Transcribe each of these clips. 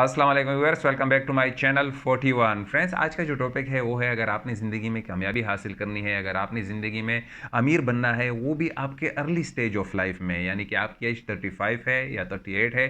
अस्सलाम वालेकुम viewers, welcome back to my channel 41 friends. आज का जो टॉपिक है वो है, अगर आपने ज़िंदगी में कामयाबी हासिल करनी है, अगर आपने ज़िंदगी में अमीर बनना है, वो भी आपके अर्ली स्टेज ऑफ लाइफ में, यानी कि आपकी एज 35 है या 38 है,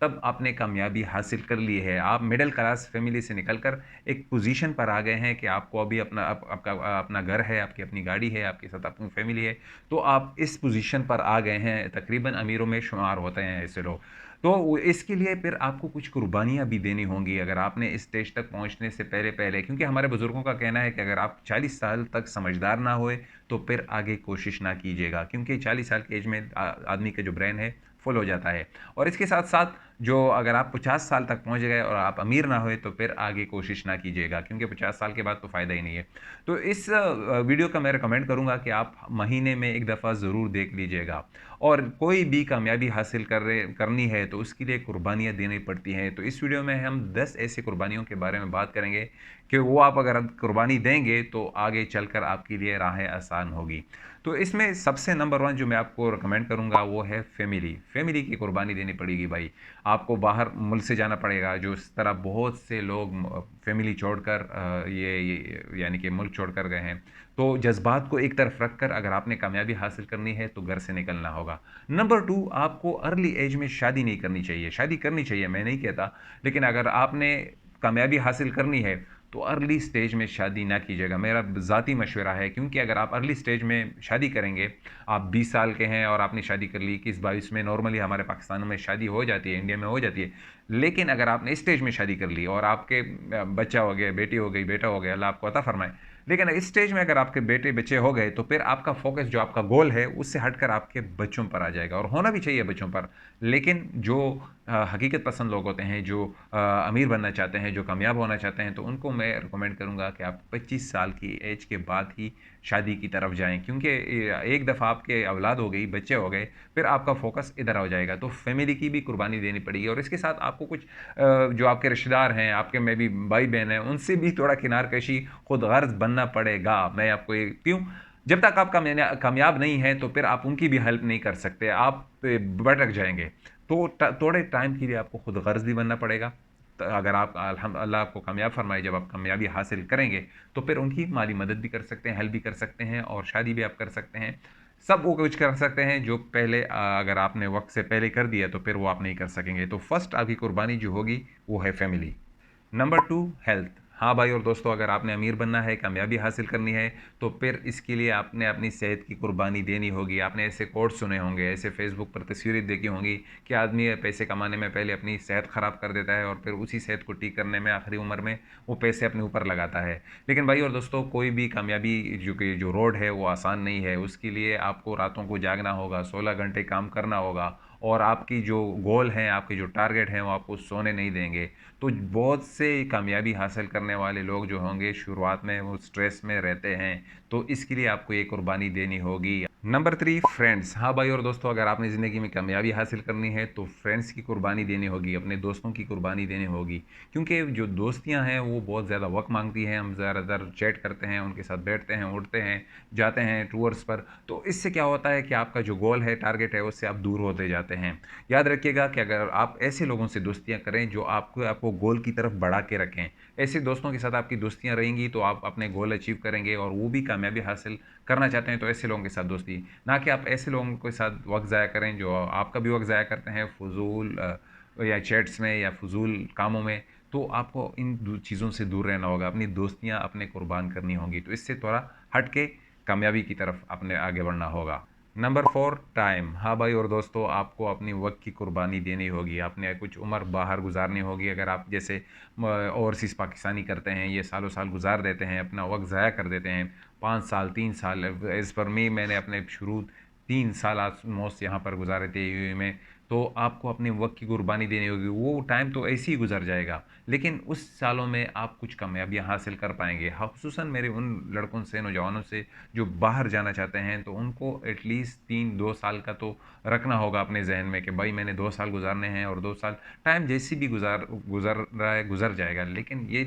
तब आपने कामयाबी हासिल कर ली है। आप मिडिल क्लास फैमिली से निकलकर एक पोजीशन पर आ गए हैं कि आपको अभी आपका अपना घर है, आपकी अपनी गाड़ी है, आपके साथ अपनी फैमिली है। तो आप इस पोजीशन पर आ गए हैं, तकरीबन अमीरों में शुमार होते हैं ऐसे लोग। तो इसके लिए फिर आपको कुछ कुर्बानियाँ भी देनी होंगी, अगर आपने इस स्टेज तक पहुँचने से पहले-पहले, क्योंकि हमारे बुज़ुर्गों का कहना है कि अगर आप 40 साल तक समझदार ना हुए, तो फिर आगे कोशिश ना कीजिएगा, क्योंकि 40 साल की एज में आदमी का जो ब्रेन है, फुल हो जाता है। और इसके साथ-साथ जो अगर आप 50 साल तक पहुँच गए और आप अमीर ना हुए, तो फिर आगे कोशिश ना कीजिएगा, क्योंकि 50 साल के बाद तो फ़ायदा ही नहीं है। तो इस वीडियो का मैं रिकमेंड करूँगा कि आप महीने में 1 दफ़ा ज़रूर देख लीजिएगा। और कोई भी कामयाबी हासिल करनी है तो उसके लिए कुर्बानियाँ देनी पड़ती हैं। तो इस वीडियो में हम 10 ऐसी कुर्बानियों के बारे में बात करेंगे कि वो आप अगर अब कुर्बानी देंगे तो आगे चलकर आपके लिए राहें आसान होगी। तो इसमें सबसे नंबर 1 जो मैं आपको रिकमेंड करूँगा वो है फैमिली। फैमिली की कुर्बानी देनी पड़ेगी भाई। आपको बाहर मुल्क से जाना पड़ेगा, जो इस तरह बहुत से लोग फैमिली छोड़कर ये यानी कि मुल्क छोड़कर गए हैं। तो जज़्बात को एक तरफ रखकर अगर आपने कामयाबी हासिल करनी है तो घर से निकलना होगा। नंबर 2, आपको अर्ली एज में शादी नहीं करनी चाहिए। शादी करनी चाहिए, मैं नहीं कहता, लेकिन अगर आपने कामयाबी हासिल करनी है तो अर्ली स्टेज में शादी ना कीजिएगा। मेरा ज़ाती मशवरा है, क्योंकि अगर आप अर्ली स्टेज में शादी करेंगे, आप 20 साल के हैं और आपने शादी कर ली, 21-22 में नॉर्मली हमारे पाकिस्तान में शादी हो जाती है, इंडिया में हो जाती है। लेकिन अगर आपने इस स्टेज में शादी कर ली और आपके बच्चा हो गया, बेटी हो गई, बेटा हो गया, अल्लाह आपको अता फरमाए। लेकिन इस स्टेज में अगर आपके बेटे बच्चे हो गए तो फिर आपका फ़ोकस जो आपका गोल है उससे हटकर आपके बच्चों पर आ जाएगा, और होना भी चाहिए बच्चों पर। लेकिन जो हकीकत पसंद लोग होते हैं, जो अमीर बनना चाहते हैं, जो कामयाब होना चाहते हैं, तो उनको मैं रिकमेंड करूँगा कि आप 25 साल की एज के बाद ही शादी की तरफ जाएँ, क्योंकि एक दफ़ा आपके औलाद हो गई, बच्चे हो गए, फिर आपका फ़ोकस इधर हो जाएगा। तो फ़ैमिली की भी कुर्बानी देनी पड़ेगी, और इसके साथ आपको कुछ जो आपके रिश्तेदार हैं, आपके में भी भाई-बहन हैं, उनसे भी थोड़ा किनारकशी, खुद गर्ज़ बनना पड़ेगा। मैं आपको ये क्यों? जब तक आप कामयाब नहीं हैं, तो फिर आप उनकी भी हेल्प नहीं कर सकते, आप भटक जाएँगे। तो थोड़े टाइम के लिए आपको खुद गर्ज़ भी बनना पड़ेगा। अगर आप अल्लाह आपको कामयाब फरमाए, जब आप कामयाबी हासिल करेंगे, तो फिर उनकी माली मदद भी कर सकते हैं, हेल्प भी कर सकते हैं, और शादी भी आप कर सकते हैं। सब वो कुछ कर सकते हैं जो पहले अगर आपने वक्त से पहले कर दिया तो फिर वो आप नहीं कर सकेंगे। तो फर्स्ट आपकी कुर्बानी जो होगी वो है फैमिली। Number 2, health. हाँ भाई और दोस्तों, अगर आपने अमीर बनना है, कामयाबी हासिल करनी है, तो फिर इसके लिए आपने अपनी सेहत की कुर्बानी देनी होगी। आपने ऐसे कोट्स सुने होंगे, ऐसे फेसबुक पर तस्वीरें देखी होंगी कि आदमी पैसे कमाने में पहले अपनी सेहत ख़राब कर देता है और फिर उसी सेहत को ठीक करने में आखिरी उम्र में वो पैसे अपने ऊपर लगाता है। लेकिन भाई और दोस्तों, कोई भी कामयाबी जो रोड है वो आसान नहीं है। उसके लिए आपको रातों को जागना होगा, 16 घंटे काम करना होगा, और आपकी जो गोल हैं, आपके जो टारगेट हैं, वो आपको सोने नहीं देंगे। तो बहुत से कामयाबी हासिल करने वाले लोग जो होंगे, शुरुआत में वो स्ट्रेस में रहते हैं, तो इसके लिए आपको ये कुर्बानी देनी होगी। Number 3, friends. हाँ भाई और दोस्तों, अगर आपने ज़िंदगी में कामयाबी हासिल करनी है तो फ्रेंड्स की कुर्बानी देनी होगी, अपने दोस्तों की कुर्बानी देनी होगी, क्योंकि जो दोस्तियां हैं वो बहुत ज़्यादा वक्त मांगती हैं। हम ज़्यादातर चैट करते हैं, उनके साथ बैठते हैं, उठते हैं, जाते हैं टूर्स पर, तो इससे क्या होता है कि आपका जो गोल है, टारगेट है, उससे आप दूर होते जाते हैं। याद रखिएगा कि अगर आप ऐसे लोगों से दोस्तियाँ करें जो आपको आपको गोल की तरफ बढ़ा के रखें, ऐसे दोस्तों के साथ आपकी दोस्तियाँ रहेंगी तो आप अपने गोल अचीव करेंगे, और वो भी कामयाबी हासिल करना चाहते हैं तो ऐसे लोगों के साथ दोस्ती, ना कि आप ऐसे लोगों के साथ वक्त ज़ाया करें जो आपका भी वक्त ज़ाया करते हैं फजूल या चैट्स में या फजूल कामों में। तो आपको इन चीज़ों से दूर रहना होगा, अपनी दोस्तियाँ अपने कुर्बान करनी होंगी, तो इससे थोड़ा हट के कामयाबी की तरफ अपने आगे बढ़ना होगा। Number 4, time. हाँ भाई और दोस्तों, आपको अपनी वक्त की कुर्बानी देनी होगी, आपने कुछ उम्र बाहर गुजारनी होगी। अगर आप जैसे ओवरसीज़ पाकिस्तानी करते हैं, ये सालों साल गुजार देते हैं, अपना वक्त ज़ाया कर देते हैं, 5 साल 3 साल, एज़ पर मी मैंने अपने शुरू 3 साल ऑलमोस्ट यहाँ पर गुजारे थे यूएई में। तो आपको अपने वक्त की कुर्बानी देनी होगी। वो टाइम तो ऐसे ही गुजर जाएगा, लेकिन उस सालों में आप कुछ कामयाबियाँ हासिल कर पाएंगे। ख़ुसूसन मेरे उन लड़कों से, नौजवानों से जो बाहर जाना चाहते हैं, तो उनको एटलीस्ट 3-2 साल का तो रखना होगा अपने जहन में कि भाई मैंने 2 साल गुजारने हैं, और 2 साल टाइम जैसी भी गुजर रहा है गुजर जाएगा, लेकिन ये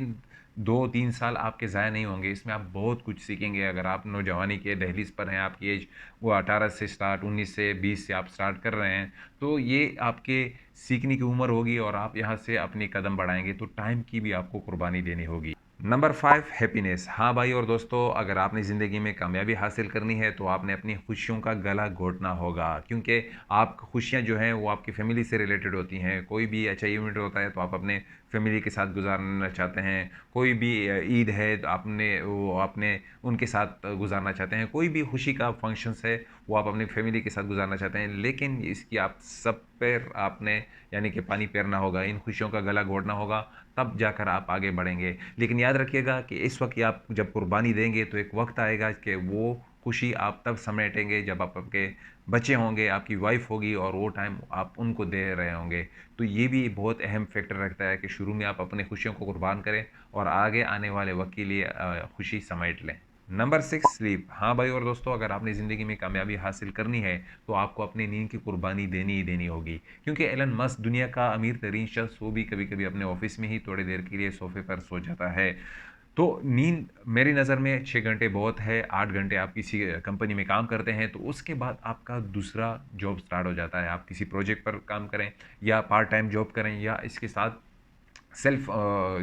2-3 साल आपके ज़ाया नहीं होंगे, इसमें आप बहुत कुछ सीखेंगे। अगर आप नौजवानी के दहलीज़ पर हैं, आपकी एज वो 18 से स्टार्ट 19 से 20 से आप स्टार्ट कर रहे हैं, तो ये आपके सीखने की उम्र होगी और आप यहाँ से अपनी कदम बढ़ाएँगे, तो टाइम की भी आपको कुर्बानी देनी होगी। Number 5 happiness. हाँ भाई और दोस्तों, अगर आपने ज़िंदगी में कामयाबी हासिल करनी है तो आपने अपनी खुशियों का गला घोंटना होगा, क्योंकि आप खुशियाँ जो हैं वो आपकी फ़ैमिली से रिलेटेड होती हैं। कोई भी अच्छा इवेंट होता है तो आप अपने फ़ैमिली के साथ गुज़ारना चाहते हैं। कोई भी ईद है तो आपने उनके साथ गुज़ारना चाहते हैं। कोई भी खुशी का फंक्शंस है वो आप अपनी फ़ैमिली के साथ गुज़ारना चाहते हैं। लेकिन इसकी आप सब पर आपने यानी कि पानी फेरना होगा, इन खुशियों का गला घोंटना होगा, तब जाकर आप आगे बढ़ेंगे। लेकिन याद रखिएगा कि इस वक़्त आप जब कुर्बानी देंगे तो एक वक़्त आएगा कि वो खुशी आप तब समेटेंगे जब आप आपके बच्चे होंगे, आपकी वाइफ़ होगी और वो टाइम आप उनको दे रहे होंगे। तो ये भी बहुत अहम फैक्टर रखता है कि शुरू में आप अपनी खुशियों को कुर्बान करें और आगे आने वाले वक़्त के लिए खुशी समेट लें। Number 6 sleep. हाँ भाई और दोस्तों, अगर आपने ज़िंदगी में कामयाबी हासिल करनी है, तो आपको अपनी नींद की कुर्बानी देनी ही देनी होगी। क्योंकि एलन मस्क दुनिया का अमीर तरीन शख्स, वो भी कभी-कभी अपने ऑफ़िस में ही थोड़ी देर के लिए सोफ़े पर सो जाता है। तो नींद मेरी नज़र में 6 घंटे बहुत है, 8 घंटे आप किसी कंपनी में काम करते हैं, तो उसके बाद आपका दूसरा जॉब स्टार्ट हो जाता है। आप किसी प्रोजेक्ट पर काम करें या पार्ट टाइम जॉब करें या इसके साथ सेल्फ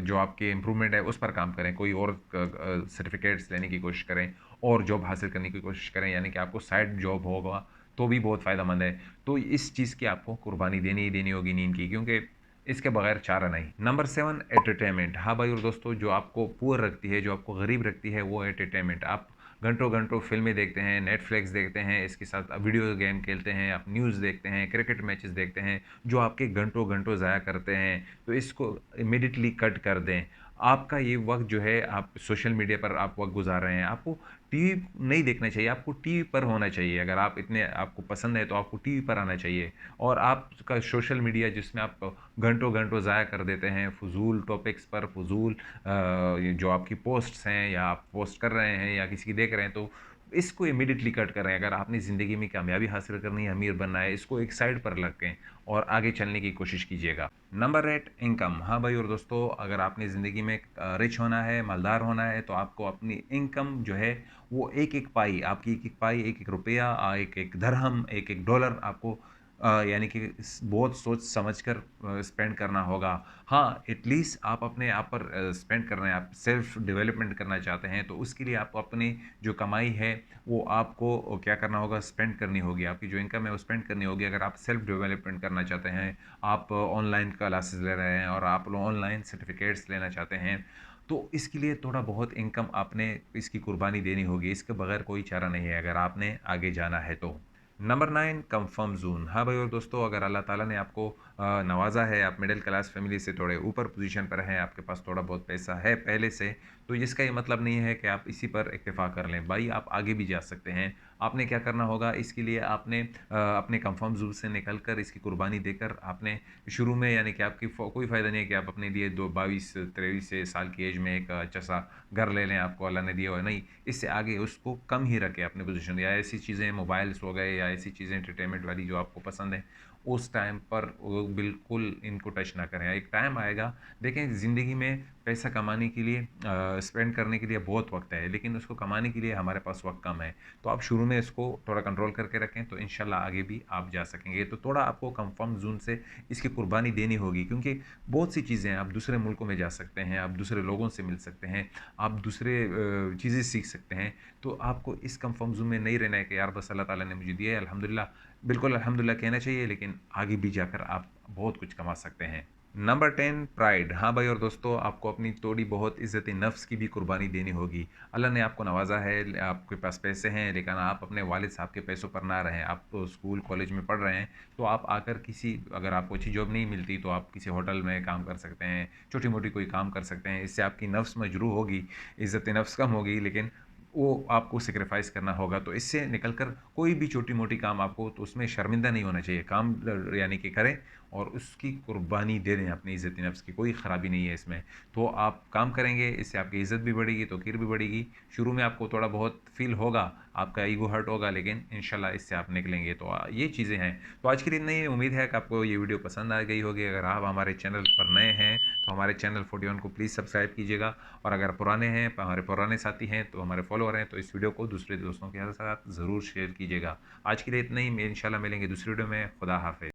जो आपके इम्प्रूवमेंट है उस पर काम करें, कोई और सर्टिफिकेट्स लेने की कोशिश करें और जॉब हासिल करने की कोशिश करें, यानी कि आपको साइड जॉब होगा तो भी बहुत फ़ायदेमंद है। तो इस चीज़ की आपको कुर्बानी देनी ही देनी होगी नींद की, क्योंकि इसके बगैर चारा नहीं। Number 7 entertainment. हाँ भाई और दोस्तों, जो आपको पुअर रखती है, जो आपको गरीब रखती है, वो एंटरटेनमेंट। आप घंटों-घंटों फ़िल्में देखते हैं, नेटफ्लिक्स देखते हैं, इसके साथ वीडियो गेम खेलते हैं, आप न्यूज़ देखते हैं, क्रिकेट मैचेस देखते हैं, जो आपके घंटों-घंटों ज़ाया करते हैं। तो इसको इमीडिएटली कट कर दें। आपका ये वक़्त जो है आप सोशल मीडिया पर आप वक़्त गुज़ार रहे हैं, आपको टीवी नहीं देखना चाहिए, आपको टीवी पर होना चाहिए। अगर आप इतने आपको पसंद है तो आपको टीवी पर आना चाहिए। और आपका सोशल मीडिया जिसमें आप घंटों-घंटों ज़ाया कर देते हैं फ़ुज़ूल टॉपिक्स पर, फ़ुज़ूल ये जो आपकी पोस्ट्स हैं या आप पोस्ट कर रहे हैं या किसी की देख रहे हैं, तो इसको इमीडिएटली कट करें। अगर आपने ज़िंदगी में कामयाबी हासिल करनी है, अमीर बनना है, इसको एक साइड पर रखें और आगे चलने की कोशिश कीजिएगा। Number 8 income. हाँ भाई और दोस्तों, अगर आपने ज़िंदगी में रिच होना है, मालदार होना है, तो आपको अपनी इनकम जो है वो एक-एक पाई, आपकी एक-एक पाई, एक-एक रुपया एक-एक दरहम, एक-एक डॉलर आपको यानी कि बहुत सोच समझ कर स्पेंड करना होगा। हाँ, एटलीस्ट आप अपने आप पर स्पेंड कर रहे हैं, आप सेल्फ डेवलपमेंट करना चाहते हैं, तो उसके लिए आपको अपनी जो कमाई है वो आपको क्या करना होगा, स्पेंड करनी होगी। आपकी जो इनकम है वो स्पेंड करनी होगी। अगर आप सेल्फ डेवलपमेंट करना चाहते हैं, आप ऑनलाइन क्लासेस ले रहे हैं और आप ऑनलाइन सर्टिफिकेट्स लेना चाहते हैं, तो इसके लिए थोड़ा बहुत इनकम आपने इसकी कुर्बानी देनी होगी। इसके बगैर कोई चारा नहीं है अगर आपने आगे जाना है तो। Number 9 confirm zone. हाँ भाई और दोस्तों, अगर अल्लाह ताला ने आपको नवाज़ा है, आप मिडिल क्लास फैमिली से थोड़े ऊपर पोजीशन पर हैं, आपके पास थोड़ा बहुत पैसा है पहले से, तो इसका ये मतलब नहीं है कि आप इसी पर इक्तिफ़ा कर लें। भाई, आप आगे भी जा सकते हैं। आपने क्या करना होगा, इसके लिए आपने अपने कंफर्म ज़ोन से निकल कर, इसकी कुर्बानी देकर आपने शुरू में, यानी कि आपकी कोई फ़ायदा नहीं है कि आप अपने लिए 22-23 से साल की एज में एक अच्छा-सा घर ले लें, आपको अल्लाह ने दिया हुआ है। नहीं, इससे आगे उसको कम ही रखें अपनी पोजीशन, या ऐसी चीज़ें मोबाइल्स हो गए या ऐसी चीज़ें एंटरटेनमेंट वाली जो आपको पसंद है, उस टाइम पर वो बिल्कुल इनको टच ना करें। एक टाइम आएगा, देखें ज़िंदगी में पैसा कमाने के लिए स्पेंड करने के लिए बहुत वक़्त है, लेकिन उसको कमाने के लिए हमारे पास वक़्त कम है। तो आप शुरू में इसको थोड़ा कंट्रोल करके रखें, तो इंशाल्लाह आगे भी आप जा सकेंगे। तो थोड़ा आपको कंफर्म ज़ोन से इसकी कुर्बानी देनी होगी, क्योंकि बहुत सी चीज़ें हैं, आप दूसरे मुल्कों में जा सकते हैं, आप दूसरे लोगों से मिल सकते हैं, आप दूसरे चीज़ें सीख सकते हैं। तो आपको इस कम्फर्ट ज़ोन में नहीं रहना है कि यार बस अल्लाह ताला ने मुझे दिया है, अल्हम्दुलिल्लाह। बिल्कुल अल्हम्दुलिल्लाह कहना चाहिए, लेकिन आगे भी जाकर आप बहुत कुछ कमा सकते हैं। Number 10 pride. हाँ भाई और दोस्तों, आपको अपनी थोड़ी बहुत इज़्ज़त नफ्स की भी कुर्बानी देनी होगी। अल्लाह ने आपको नवाज़ा है, आपके पास पैसे हैं, लेकिन आप अपने वालिद साहब के पैसों पर ना रहें। आप तो स्कूल कॉलेज में पढ़ रहे हैं, तो आप आकर अगर आपको अच्छी जॉब नहीं मिलती तो आप किसी होटल में काम कर सकते हैं, छोटी-मोटी कोई काम कर सकते हैं। इससे आपकी नफ्स मजरूह होगी, इज़्ज़त नफ्स कम होगी, लेकिन वो आपको सैक्रिफ़ाइस करना होगा। तो इससे निकल कर कोई भी छोटी-मोटी काम, आपको तो उसमें शर्मिंदा नहीं होना चाहिए। काम यानी कि करें और उसकी कुर्बानी दे दें अपनी इज़्ज़त नफ्स की, कोई ख़राबी नहीं है इसमें। तो आप काम करेंगे, इससे आपकी इज़्ज़त भी बढ़ेगी, तौक़ीर भी बढ़ेगी। शुरू में आपको थोड़ा बहुत फ़ील होगा, आपका ईगो हर्ट होगा, लेकिन इंशाल्लाह इससे आप निकलेंगे। तो ये चीज़ें हैं। तो आज के लिए इतना ही, उम्मीद है कि आपको ये वीडियो पसंद आ गई होगी। अगर आप हमारे चैनल पर नए हैं तो हमारे चैनल 41 को प्लीज़ सब्सक्राइब कीजिएगा, और अगर पुराने हैं, हमारे पुराने साथी हैं, तो हमारे फॉलोअर हैं, तो इस वीडियो को दूसरे दोस्तों के साथ ज़रूर शेयर कीजिएगा। आज के लिए इतना ही, इंशाल्लाह मिलेंगे दूसरी वीडियो में। खुदा हाफ़िज़।